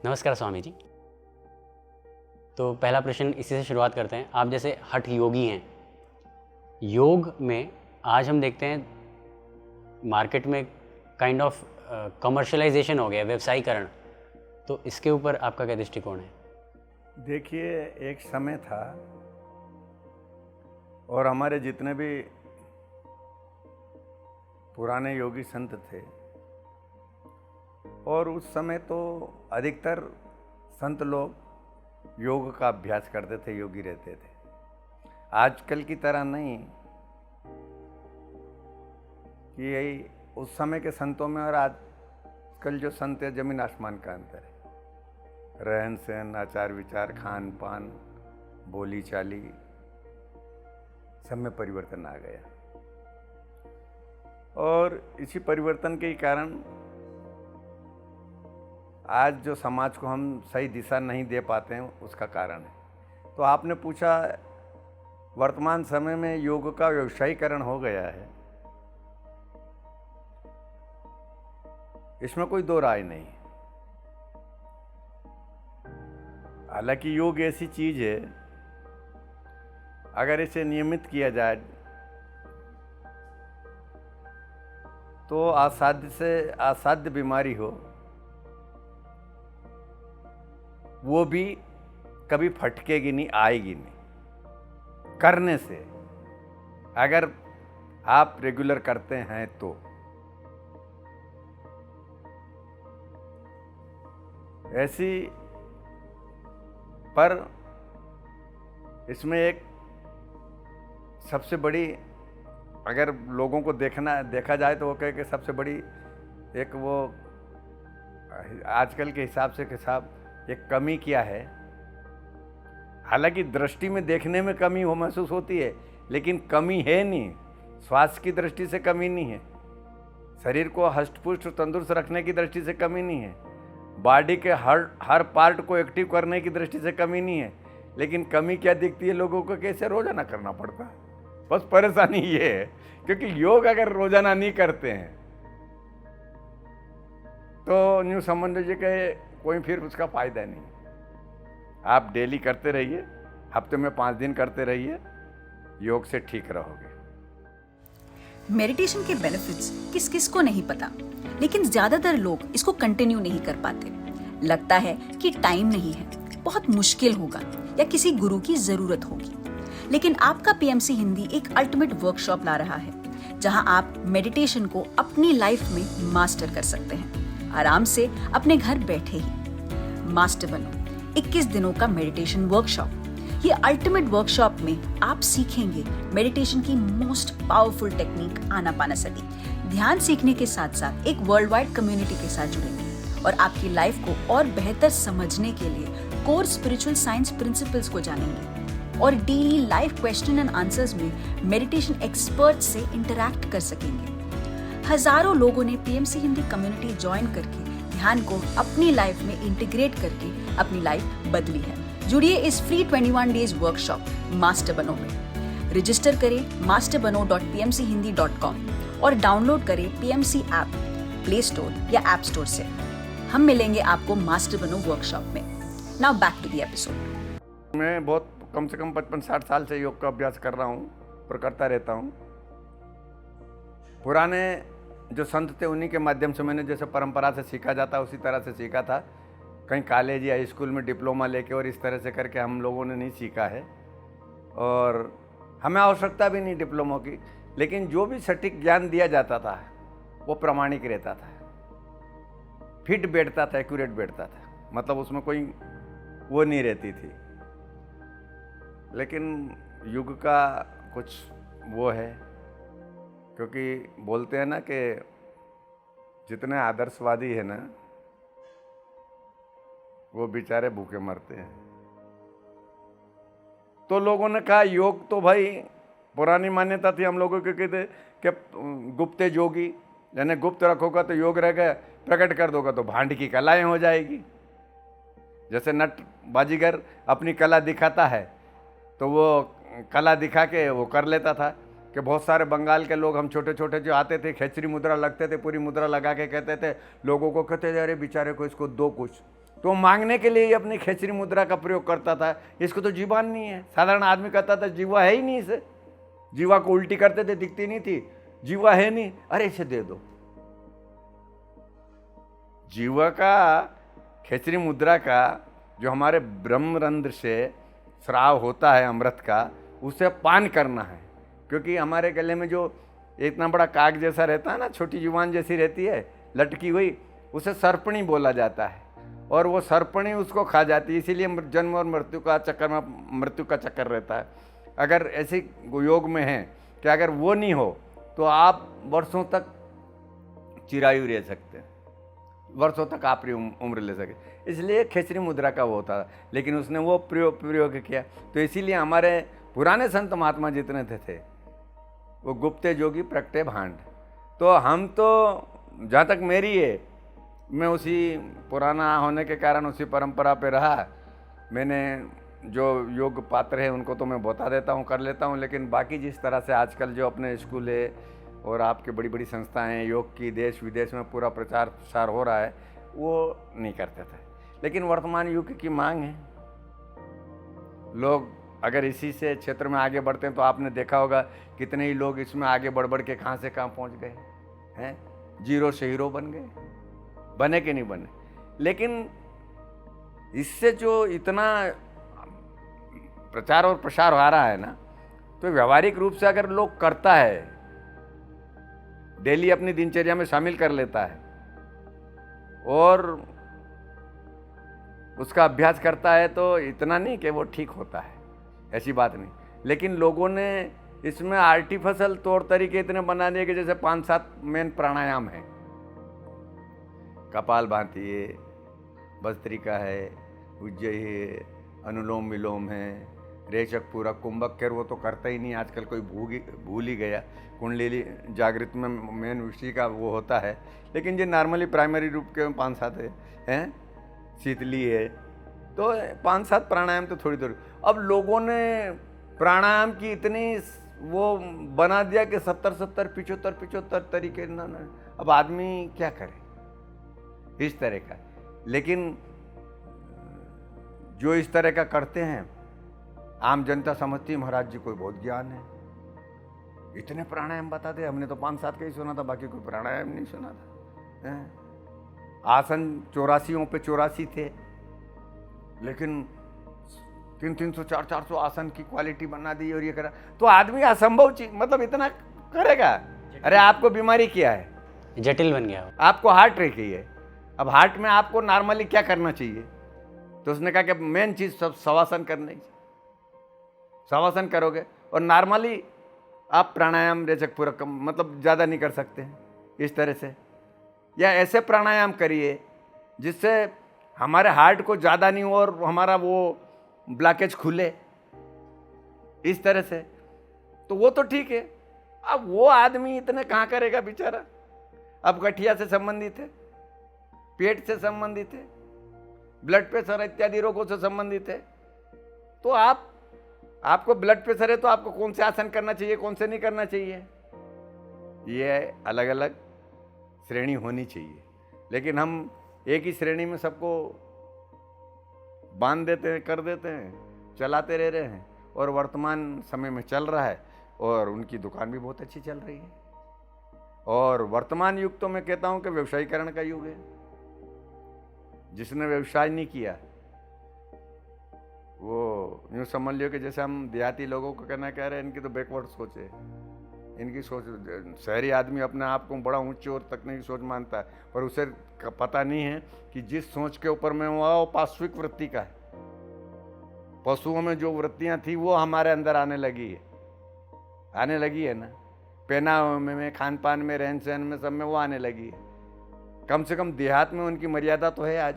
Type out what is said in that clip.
नमस्कार स्वामी जी। तो पहला प्रश्न इसी से शुरुआत करते हैं। आप जैसे हठ योगी हैं, योग में आज हम देखते हैं मार्केट में काइंड ऑफ कमर्शलाइजेशन हो गया, व्यवसायीकरण। तो इसके ऊपर आपका क्या दृष्टिकोण है? देखिए, एक समय था और हमारे जितने भी पुराने योगी संत थे, और उस समय तो अधिकतर संत लोग योग का अभ्यास करते थे, योगी रहते थे। आजकल की तरह नहीं कि यही उस समय के संतों में और आजकल जो संत है, जमीन आसमान का अंतर है। रहन सहन, आचार विचार, खान पान, बोली चाली, सब में परिवर्तन आ गया। और इसी परिवर्तन के कारण आज जो समाज को हम सही दिशा नहीं दे पाते हैं, उसका कारण है। तो आपने पूछा, वर्तमान समय में योग का व्यवसायीकरण हो गया है, इसमें कोई दो राय नहीं। हालांकि योग ऐसी चीज है, अगर इसे नियमित किया जाए तो असाध्य से असाध्य बीमारी हो, वो भी कभी फटकेगी नहीं, आएगी नहीं। करने से, अगर आप रेगुलर करते हैं तो। ऐसी पर इसमें एक सबसे बड़ी, अगर लोगों को देखा जाए तो वो कहे कि सबसे बड़ी एक वो आजकल के हिसाब से एक कमी क्या है। हालांकि दृष्टि में देखने में कमी हो महसूस होती है, लेकिन कमी है नहीं। स्वास्थ्य की दृष्टि से कमी नहीं है, शरीर को हष्ट-पुष्ट तंदुरुस्त रखने की दृष्टि से कमी नहीं है, बॉडी के हर पार्ट को एक्टिव करने की दृष्टि से कमी नहीं है। लेकिन कमी क्या दिखती है लोगों को, कैसे रोजाना करना पड़ता है। बस परेशानी ये है, क्योंकि योग अगर रोजाना नहीं करते हैं तो न्यू संबंध जी के कोई फिर उसका फायदा नहीं। आप डेली करते रहिए, हफ्ते में 5 दिन करते रहिए, योग से ठीक रहोगे। मेडिटेशन के बेनिफिट्स किस किस को नहीं पता, लेकिन ज्यादातर लोग इसको कंटिन्यू नहीं कर पाते। लगता है कि टाइम नहीं है, बहुत मुश्किल होगा या किसी गुरु की जरूरत होगी। लेकिन आपका पीएमसी हिंदी एक अल्टीमेट वर्कशॉप ला रहा है, जहां आप मेडिटेशन को अपनी लाइफ में मास्टर कर सकते हैं, आराम से अपने घर बैठे ही। मास्टर बनो 21 दिनों का मेडिटेशन वर्कशॉप। ये अल्टीमेट वर्कशॉप में आप सीखेंगे मेडिटेशन की मोस्ट पावरफुल टेक्निक आनापानसति। ध्यान सीखने के साथ साथ एक वर्ल्ड वाइड कम्युनिटी के साथ जुड़ेंगे और आपकी लाइफ को और बेहतर समझने के लिए कोर स्पिरिचुअल साइंस प्रिंसिपल्स को जानेंगे और daily life question and answers में मेडिटेशन एक्सपर्ट से इंटरैक्ट कर सकेंगे। हजारों लोगों ने पीएमसी हिंदी कम्युनिटी ज्वाइन करके ध्यान को अपनी लाइफ में इंटीग्रेट करके अपनी लाइफ बदली है। जुड़िए इस फ्री 21 डेज वर्कशॉप मास्टर बनो में। रजिस्टर करें masterbano.pmchindi.com और डाउनलोड करें पीएमसी ऐप प्ले स्टोर या ऐप स्टोर से। हम मिलेंगे आपको मास्टर बनो वर्कशॉप में। Now back to the episode. मैं बहुत कम से कम 55-60 साल से योग का अभ्यास कर रहा हूँ और करता रहता हूँ। पुराने जो संत थे, उन्हीं के माध्यम से मैंने, जैसे परंपरा से सीखा जाता उसी तरह से सीखा था। कहीं कॉलेज या स्कूल में डिप्लोमा लेके और इस तरह से करके हम लोगों ने नहीं सीखा है, और हमें आवश्यकता भी नहीं डिप्लोमा की। लेकिन जो भी सटीक ज्ञान दिया जाता था वो प्रामाणिक रहता था, फिट बैठता था, एक्यूरेट बैठता था, मतलब उसमें कोई वो नहीं रहती थी। लेकिन युग का कुछ वो है, क्योंकि बोलते हैं ना कि जितने आदर्शवादी है ना, वो बेचारे भूखे मरते हैं। तो लोगों ने कहा योग तो भाई पुरानी मान्यता थी हम लोगों के, कहते कि गुप्ते योगी, यानी गुप्त रखोगा तो योग रहेगा, प्रकट कर दोगा तो भांड की कलाएं हो जाएगी। जैसे नट बाजीगर अपनी कला दिखाता है तो वो कला दिखा के वो कर लेता था। कि बहुत सारे बंगाल के लोग, हम छोटे छोटे जो आते थे, खेचरी मुद्रा लगते थे, पूरी मुद्रा लगा के कहते थे, लोगों को कहते थे अरे बेचारे को इसको दो कुछ, तो मांगने के लिए ही अपनी खेचरी मुद्रा का प्रयोग करता था। इसको तो जीवान नहीं है। साधारण आदमी कहता था जीवा है ही नहीं इसे, जीवा को उल्टी करते थे, दिखती नहीं थी, जीवा है नहीं, अरे इसे दे दो। जीवा का, खेचरी मुद्रा का जो हमारे ब्रह्मरंध्र से स्राव होता है अमृत का, उसे पान करना है। क्योंकि हमारे गले में जो इतना बड़ा काग जैसा रहता है ना, छोटी जुबान जैसी रहती है लटकी हुई, उसे सर्पणी बोला जाता है। और वो सर्पणी उसको खा जाती है, इसीलिए जन्म और मृत्यु का चक्कर में, मृत्यु का चक्कर रहता है। अगर ऐसे योग में है कि अगर वो नहीं हो तो आप वर्षों तक चिरायु रह सकते हैं, वर्षों तक आप उम्र ले सके। इसलिए खेचरी मुद्रा का वो होता था, लेकिन उसने वो प्रयोग किया। तो इसीलिए हमारे पुराने संत महात्मा जितने थे वो गुप्ते जोगी प्रगटे भांड। तो हम तो, जहाँ तक मेरी है, मैं उसी पुराना होने के कारण उसी परंपरा पे रहा। मैंने जो योग पात्र है उनको तो मैं बता देता हूँ, कर लेता हूँ, लेकिन बाकी जिस तरह से आजकल जो अपने स्कूल है और आपके बड़ी बड़ी संस्थाएं योग की देश विदेश में पूरा प्रचार प्रसार हो रहा है, वो नहीं करते थे। लेकिन वर्तमान युग की मांग है, लोग अगर इसी से क्षेत्र में आगे बढ़ते हैं तो आपने देखा होगा कितने ही लोग इसमें आगे बढ़ के कहाँ से कहाँ पहुँच गए हैं, जीरो से हीरो बन गए, बने कि नहीं बने। लेकिन इससे जो इतना प्रचार और प्रसार हो रहा है ना, तो व्यवहारिक रूप से अगर लोग करता है, डेली अपनी दिनचर्या में शामिल कर लेता है और उसका अभ्यास करता है, तो इतना नहीं कि वो ठीक होता है, ऐसी बात नहीं। लेकिन लोगों ने इसमें आर्टिफिशियल तौर तरीके इतने बना दिए कि जैसे 5-7 मेन प्राणायाम है, कपाल भाती है, भस्त्रिका है, उज्जयी है, अनुलोम विलोम है, रेचक पूरा, कुंभक कर वो तो करता ही नहीं आजकल, कोई भूल ही गया। कुंडली जागृत में मेन विषय का वो होता है, लेकिन जो नॉर्मली प्राइमरी रूप के 5-7 हैं, शीतली है, तो 5-7 प्राणायाम तो थोड़ी थोड़ी। अब लोगों ने प्राणायाम की इतनी वो बना दिया कि 70-70, 75-75 तरीके ना। अब आदमी क्या करे इस तरह का। लेकिन जो इस तरह का करते हैं, आम जनता समझती है महाराज जी कोई बहुत ज्ञान है, इतने प्राणायाम बताते। हमने तो 5-7 का ही सुना था, बाकी कोई प्राणायाम नहीं सुना था। आसन 84 पे 84 थे, लेकिन 300, 400 आसन की क्वालिटी बना दी और ये करा। तो आदमी असंभव चीज, मतलब इतना करेगा। अरे आपको बीमारी क्या है, जटिल बन गया। आपको हार्ट रखी है। अब हार्ट में आपको नॉर्मली क्या करना चाहिए, तो उसने कहा कि मेन चीज सब शवासन करना ही। शवासन करोगे और नॉर्मली आप प्राणायाम रेचक पूरक मतलब ज़्यादा नहीं कर सकते हैं इस तरह से, या ऐसे प्राणायाम करिए जिससे हमारे हार्ट को ज़्यादा नहीं हो और हमारा वो ब्लॉकेज खुले, इस तरह से। तो वो तो ठीक है। अब वो आदमी इतने कहाँ करेगा बेचारा। अब गठिया से संबंधित है, पेट से संबंधित है, ब्लड प्रेशर इत्यादि रोगों से संबंधित है। तो आपको ब्लड प्रेशर है तो आपको कौन से आसन करना चाहिए, कौन से नहीं करना चाहिए, ये अलग अलग श्रेणी होनी चाहिए। लेकिन हम एक ही श्रेणी में सबको बांध देते हैं, कर देते हैं, चलाते रह रहे हैं। और वर्तमान समय में चल रहा है और उनकी दुकान भी बहुत अच्छी चल रही है। और वर्तमान युग तो मैं कहता हूं कि व्यवसायीकरण का युग है। जिसने व्यवसाय नहीं किया वो यूँ समझ लियो कि जैसे हम देहाती लोगों को कहना कह रहे हैं, इनकी तो बैकवर्ड सोच है। इनकी सोच, शहरी आदमी अपने आप को बड़ा ऊंची और तकनीकी सोच मानता है, पर उसे पता नहीं है कि जिस सोच के ऊपर में वो पाश्विक वृत्ति का है। पशुओं में जो वृत्तियां थी वो हमारे अंदर आने लगी है ना। पहनावे में, खान पान में, रहन सहन में, सब में वो आने लगी है। कम से कम देहात में उनकी मर्यादा तो है आज।